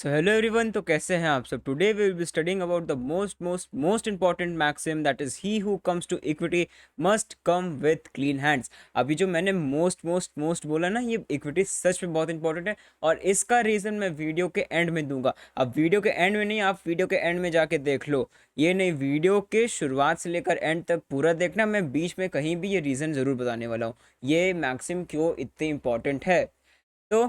So hello everyone, तो कैसे हैं आप सब। Today we will be studying about the most important maxim, that is he who comes to equity must come with clean hands. अभी जो मैंने most बोला ना, ये इक्विटी सच में बहुत इंपॉर्टेंट है और इसका रीज़न मैं वीडियो के एंड में दूंगा। अब वीडियो के एंड में नहीं, आप वीडियो के एंड में जाके देख लो। ये नहीं, वीडियो के शुरुआत से लेकर एंड तक पूरा देखना। मैं बीच में कहीं भी ये रीज़न ज़रूर बताने वाला हूँ ये मैक्सिम क्यों इतनी इंपॉर्टेंट है। तो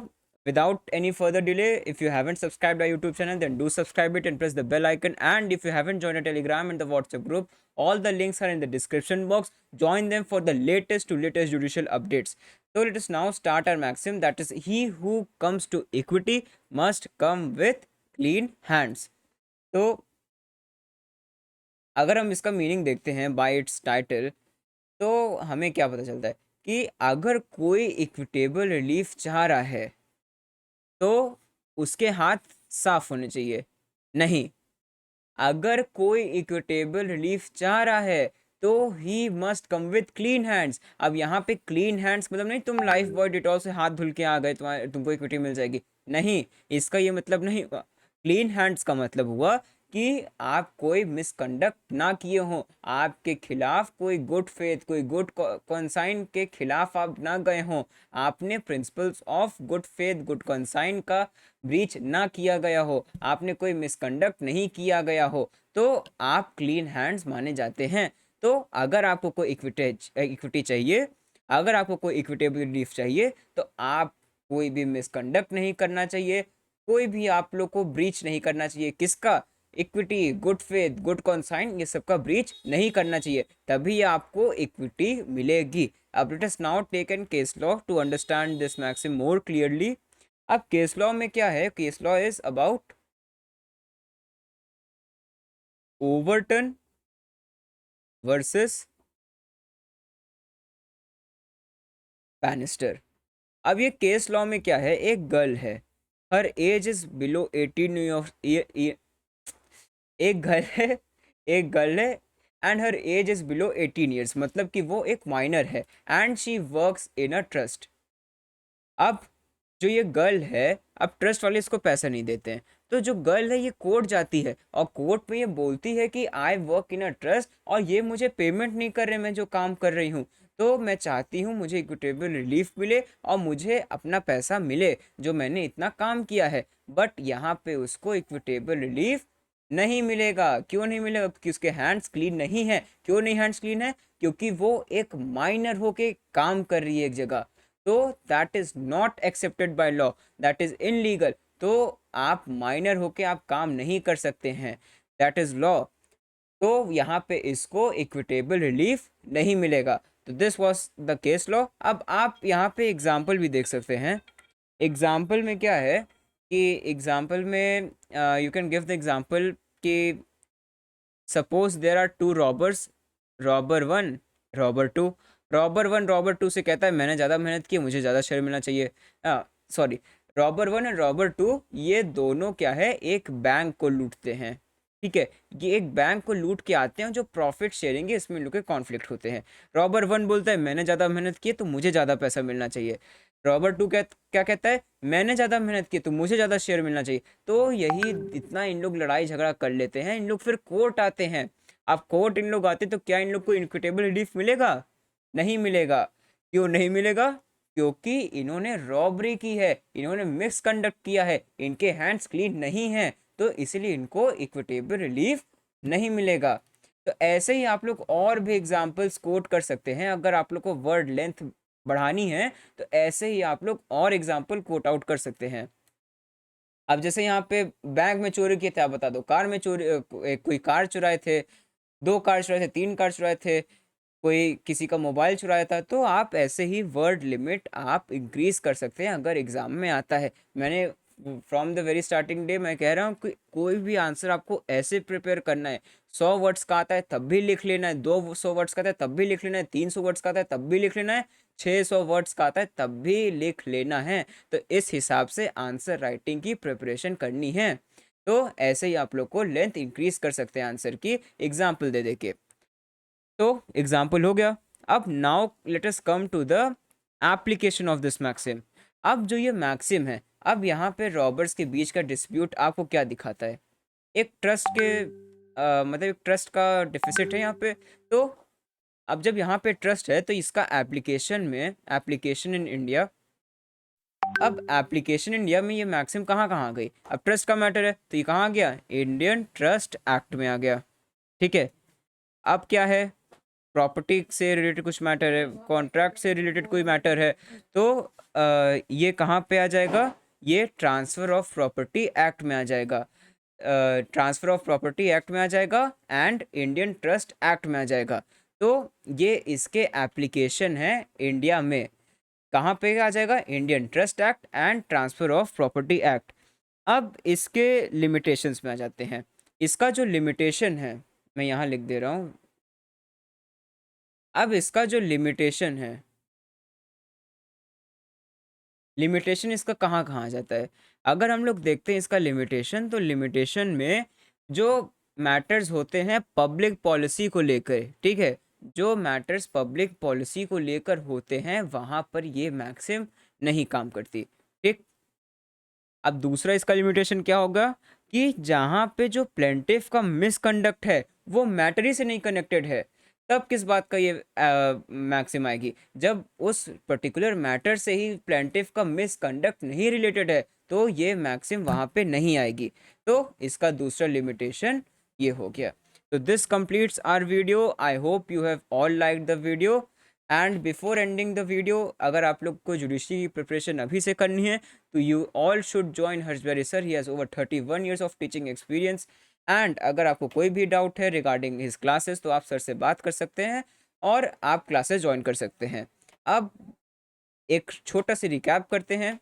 without any further delay, if you haven't subscribed our YouTube channel, then do subscribe it and press the bell icon. And if you haven't joined a Telegram and the WhatsApp group, all the links are in the description box. Join them for the latest judicial updates. So let us now start our maxim, that is he who comes to equity must come with clean hands. तो अगर हम इसका meaning देखते हैं bye it's title, तो हमें क्या पता चलता है कि अगर कोई इक्विटेबल रिलीफ चाह रहा है तो उसके हाथ साफ होने चाहिए। नहीं, अगर कोई इक्विटेबल रिलीफ चाह रहा है तो he must come with clean hands. अब यहाँ पे क्लीन हैंड्स मतलब नहीं तुम लाइफ बॉय डिटॉल से हाथ धुल के आ गए तुम्हारे तुमको इक्विटी मिल जाएगी। नहीं, इसका ये मतलब नहीं हुआ। क्लीन हैंड्स का मतलब हुआ कि आप कोई मिसकंडक्ट ना किए हों, आपके खिलाफ कोई गुड फेथ, कोई गुड कॉन्साइन के खिलाफ आप ना गए हों, आपने principles of good faith, good conscience का ब्रीच ना किया गया हो, आपने कोई मिसकंडक्ट नहीं किया गया हो, तो आप क्लीन हैंड्स माने जाते हैं। तो अगर आपको कोई इक्विटी चाहिए, अगर आपको कोई इक्विटेबल रिलीफ चाहिए, तो आप कोई भी मिसकंडक्ट नहीं करना चाहिए, कोई भी आप लोग को ब्रीच नहीं करना चाहिए। किसका? इक्विटी, गुड फेथ, गुड कॉन्साइन, ये सबका ब्रीच नहीं करना चाहिए, तभी आपको इक्विटी मिलेगी। अब let us now take an case law to understand this maxim more clearly. अब केस लॉ में क्या है? Case law is about Overton versus Bannister. अब ये केस लॉ में क्या है, एक गर्ल है, her age is below 18 year. एक गर्ल है, एक गर्ल है and her age is below 18 years, मतलब कि वो एक माइनर है and she works in a trust. अब जो ये गर्ल है, अब ट्रस्ट वाले इसको पैसा नहीं देते हैं, तो जो गर्ल है ये कोर्ट जाती है और कोर्ट में ये बोलती है कि I work in a trust और ये मुझे पेमेंट नहीं कर रहे, मैं जो काम कर रही हूँ, तो मैं चाहती हूँ मुझे इक्विटेबल रिलीफ मिले और मुझे अपना पैसा मिले जो मैंने इतना काम किया है। बट यहाँ पे उसको इक्विटेबल रिलीफ नहीं मिलेगा। क्यों नहीं मिलेगा? क्योंकि उसके हैंड्स क्लीन नहीं है। क्यों नहीं हैंड्स क्लीन है? क्योंकि वो एक माइनर होके काम कर रही है एक जगह, तो that is not accepted by law, that is illegal. तो आप माइनर होके आप काम नहीं कर सकते हैं, दैट इज लॉ। तो यहाँ पे इसको इक्विटेबल रिलीफ नहीं मिलेगा। तो this was the case law. अब आप यहाँ पे एग्जाम्पल भी देख सकते हैं। एग्जाम्पल में क्या है कि एग्जाम्पल में you can give the example कि suppose there are two robbers, robber one, robber two. Robber one robber two से कहता है मैंने ज़्यादा मेहनत की, मुझे ज़्यादा शेयर मिलना चाहिए। सॉरी, रॉबर वन और रॉबर टू ये दोनों क्या है, एक बैंक को लूटते हैं। ठीक है, ये एक बैंक को लूट के आते हैं, जो प्रॉफिट शेयरिंग है इसमें इन लोग के कॉन्फ्लिक्ट होते हैं। रॉबर वन बोलता है मैंने ज़्यादा मेहनत की है तो मुझे ज़्यादा पैसा मिलना चाहिए। रॉबर टू क्या कहता है, मैंने ज़्यादा मेहनत की तो मुझे ज़्यादा शेयर मिलना चाहिए। तो यही इतना इन लोग लड़ाई झगड़ा कर लेते हैं, इन लोग फिर कोर्ट आते हैं। अब कोर्ट इन लोग आते तो क्या इन लोग को इक्विटेबल रिलीफ मिलेगा? नहीं मिलेगा। क्यों नहीं मिलेगा? क्योंकि इन्होंने रॉबरी की है, इन्होंने मिस कंडक्ट किया है, इनके हैंड्स क्लीन नहीं हैं, तो इसलिए इनको इक्विटेबल रिलीफ नहीं मिलेगा। तो ऐसे ही आप लोग और भी एग्जाम्पल्स कोट कर सकते हैं। अगर आप लोग को वर्ड लेंथ बढ़ानी है तो ऐसे ही आप लोग और एग्जाम्पल कोट आउट कर सकते हैं। अब जैसे यहाँ पे बैंक में चोरी किए थे, आप बता दो। कार में चोरी, कोई कार चुराए थे, दो कार चुराए थे, तीन कार चुराए थे, कोई किसी का मोबाइल चुराया था, तो आप ऐसे ही वर्ड लिमिट आप इंक्रीज कर सकते हैं अगर एग्जाम में आता है। मैंने from the very starting day मैं कह रहा हूँ कि कोई भी आंसर आपको ऐसे प्रिपेयर करना है। 100 वर्ड्स का आता है तब भी लिख लेना है, 200 वर्ड्स का आता है तब भी लिख लेना है, 300 वर्ड्स का आता है तब भी लिख लेना है, 600 वर्ड्स का आता है तब भी लिख लेना है। तो इस हिसाब से आंसर राइटिंग की प्रिपरेशन करनी है। तो ऐसे ही आप लोग को लेंथ इंक्रीज कर सकते हैं आंसर की एग्जाम्पल दे दे के। तो एग्जाम्पल हो गया। अब now let us come to the application of this maxim. अब जो ये मैक्सिम है, अब यहाँ पे रॉबर्स के बीच का डिस्प्यूट आपको क्या दिखाता है? एक ट्रस्ट के मतलब एक ट्रस्ट का डिफिसिट है यहाँ पे। तो अब जब यहाँ पे ट्रस्ट है तो इसका एप्लीकेशन इन इंडिया, अब एप्लीकेशन इंडिया में ये मैक्सिम कहाँ कहाँ आ गई? अब ट्रस्ट का मैटर है तो ये कहाँ आ गया? इंडियन ट्रस्ट एक्ट में आ गया। ठीक है, अब क्या है? प्रॉपर्टी से रिलेटेड कुछ मैटर है, कॉन्ट्रैक्ट से रिलेटेड कोई मैटर है, तो ये कहाँ पे आ जाएगा? ये ट्रांसफ़र ऑफ प्रॉपर्टी एक्ट में आ जाएगा। ट्रांसफ़र ऑफ प्रॉपर्टी एक्ट में आ जाएगा एंड इंडियन ट्रस्ट एक्ट में आ जाएगा। तो ये इसके एप्लीकेशन है इंडिया में। कहाँ पे आ जाएगा? Indian trust act and transfer of property act. अब इसके लिमिटेशंस में आ जाते हैं। इसका जो लिमिटेशन है मैं यहाँ लिख दे रहा हूँ। अब इसका जो लिमिटेशन इसका कहाँ कहाँ आ जाता है? अगर हम लोग देखते हैं इसका लिमिटेशन, तो लिमिटेशन में जो मैटर्स होते हैं पब्लिक पॉलिसी को लेकर, ठीक है, जो मैटर्स पब्लिक पॉलिसी को लेकर होते हैं वहाँ पर ये मैक्सिम नहीं काम करती। ठीक, अब दूसरा इसका लिमिटेशन क्या होगा कि जहाँ पे जो प्लेंटिफ का मिसकंडक्ट है वो मैटर ही से नहीं कनेक्टेड है, तब किस बात का ये मैक्सिम आएगी? जब उस पर्टिकुलर मैटर से ही प्लेंटिफ का मिसकंडक्ट नहीं रिलेटेड है तो ये मैक्सिम वहाँ पे नहीं आएगी। तो इसका दूसरा लिमिटेशन ये हो गया। तो this completes our video. I hope you have all liked the video. And before ending the video, अगर आप लोग को जुडिशरी की प्रिपरेशन अभी से करनी है तो यू ऑल शुड ज्वाइन हर्षबेरी sir. He has over 31 years of teaching experience. And अगर आपको कोई भी डाउट है रिगार्डिंग हिज क्लासेस तो आप सर से बात कर सकते हैं और आप क्लासेस ज्वाइन कर सकते हैं। अब एक छोटा सी रिकैप करते हैं।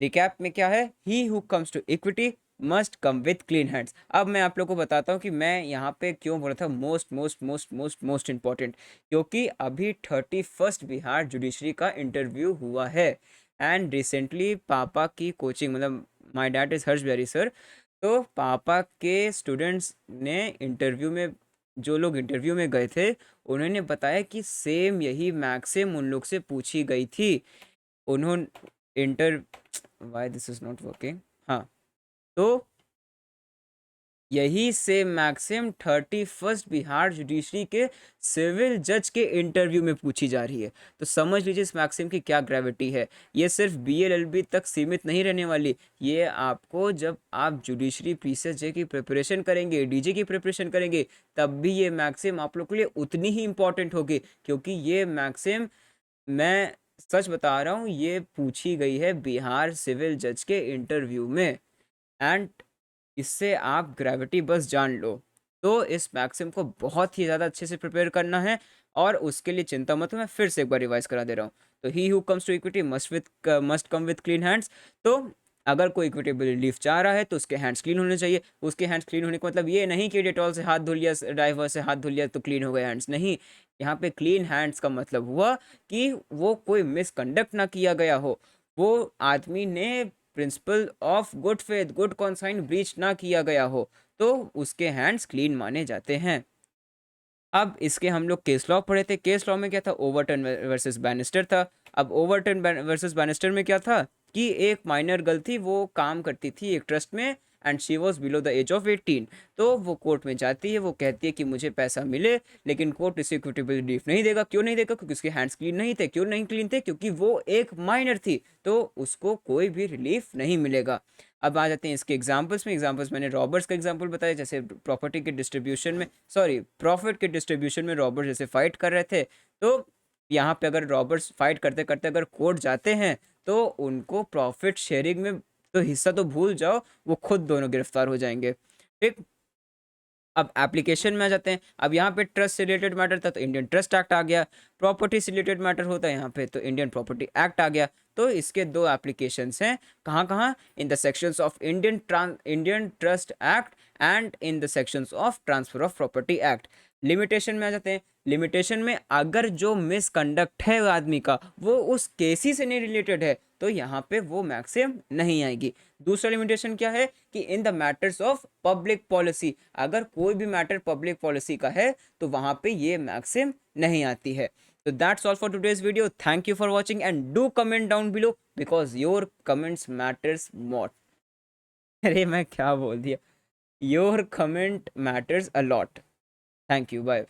रिकैप में क्या है? He who comes to equity must come with clean hands. अब मैं आप लोगों को बताता हूँ कि मैं यहाँ पे क्यों बोला था most most most most most important, क्योंकि अभी 31st बिहार जुडिशरी का इंटरव्यू हुआ है एंड रिसेंटली पापा की कोचिंग, मतलब my dad is Harsh Bihari sir, तो पापा के स्टूडेंट्स ने इंटरव्यू में, जो लोग इंटरव्यू में गए थे उन्होंने बताया कि सेम यही मैक्सिम उन लोग से पूछी गई थी। उन्होंने inter why this is not working, हाँ, तो यही से मैक्सिम 31st बिहार जुडिशरी के सिविल जज के इंटरव्यू में पूछी जा रही है। तो समझ लीजिए इस मैक्सिम की क्या ग्रेविटी है। ये सिर्फ BLLB तक सीमित नहीं रहने वाली, ये आपको जब आप जुडिशरी PCSJ की प्रिपरेशन करेंगे, DG की प्रिपरेशन करेंगे, तब भी ये मैक्सिम आप लोग के लिए उतनी ही इम्पॉर्टेंट होगी, क्योंकि ये मैक्सिम, मैं सच बता रहा हूँ, ये पूछी गई है बिहार सिविल जज के इंटरव्यू में। एंड इससे आप ग्रेविटी बस जान लो। तो इस मैक्सिम को बहुत ही ज़्यादा अच्छे से प्रिपेयर करना है और उसके लिए चिंता मत, मैं फिर से एक बार रिवाइज करा दे रहा हूँ। तो he who comes to equity must come with clean hands. तो अगर कोई इक्विटेबल रिलीफ चाह रहा है तो उसके हैंड्स क्लीन होने चाहिए। उसके हैंड्स क्लीन होने का मतलब ये नहीं कि डेटॉल से हाथ धुल लिया, डाइवर से हाथ धुल लिया तो क्लीन हो गए हैंड्स, नहीं। यहाँ पे क्लीन हैंड्स का मतलब हुआ कि वो कोई मिसकंडक्ट ना किया गया हो, वो आदमी ने principle of good faith, good conscience breach ना किया गया हो, तो उसके हैंड्स क्लीन माने जाते हैं। अब इसके हम लोग केस लॉ पढ़े थे। केस लॉ में क्या था? ओवरटर्न वर्सेस बैनिस्टर था। अब ओवरटर्न वर्सेस बैनिस्टर में क्या था कि एक माइनर गर्ल थी, वो काम करती थी एक ट्रस्ट में and she was below the age of 18। तो वो कोर्ट में जाती है, वो कहती है कि मुझे पैसा मिले, लेकिन कोर्ट इसे इक्विटेबल रिलीफ नहीं देगा। क्यों नहीं देगा? क्योंकि उसके हैंड्स क्लीन नहीं थे। क्यों नहीं क्लीन थे? क्योंकि वो एक माइनर थी, तो उसको कोई भी रिलीफ नहीं मिलेगा। अब आ जाते हैं इसके एग्जाम्पल्स में। एग्जाम्पल्स मैंने रॉबर्ट्स का एग्जाम्पल बताया, जैसे प्रॉपर्टी के डिस्ट्रीब्यूशन में, सॉरी, प्रॉफिट के डिस्ट्रीब्यूशन में रॉबर्ट्स जैसे फाइट कर रहे थे, तो यहाँ पे अगर रॉबर्ट्स फाइट करते करते अगर कोर्ट जाते हैं तो उनको प्रॉफिट शेयरिंग में तो हिस्सा तो भूल जाओ, वो खुद दोनों गिरफ्तार हो जाएंगे। ठीक, अब एप्लीकेशन में आ जाते हैं। अब यहाँ पे ट्रस्ट से रिलेटेड मैटर था तो इंडियन ट्रस्ट एक्ट आ गया। प्रॉपर्टी से रिलेटेड मैटर होता है यहाँ पे तो इंडियन प्रॉपर्टी एक्ट आ गया। तो इसके दो एप्लीकेशंस हैं, कहाँ कहाँ? In the sections of Indian trust act and in the sections of transfer of property act. Limitation में आ जाते हैं। लिमिटेशन में अगर जो मिसकंडक्ट है आदमी का वो उस केसी से नहीं रिलेटेड है तो यहाँ पे वो मैक्सिम नहीं आएगी। दूसरा लिमिटेशन क्या है कि in the matters of public policy, अगर कोई भी मैटर पब्लिक पॉलिसी का है तो वहाँ पे ये मैक्सिम नहीं आती है। तो So that's all for today's video. Thank you for watching and do comment down below because your comments matters more. अरे मैं क्या बोल दिया, your comment matters a lot. Thank you, bye.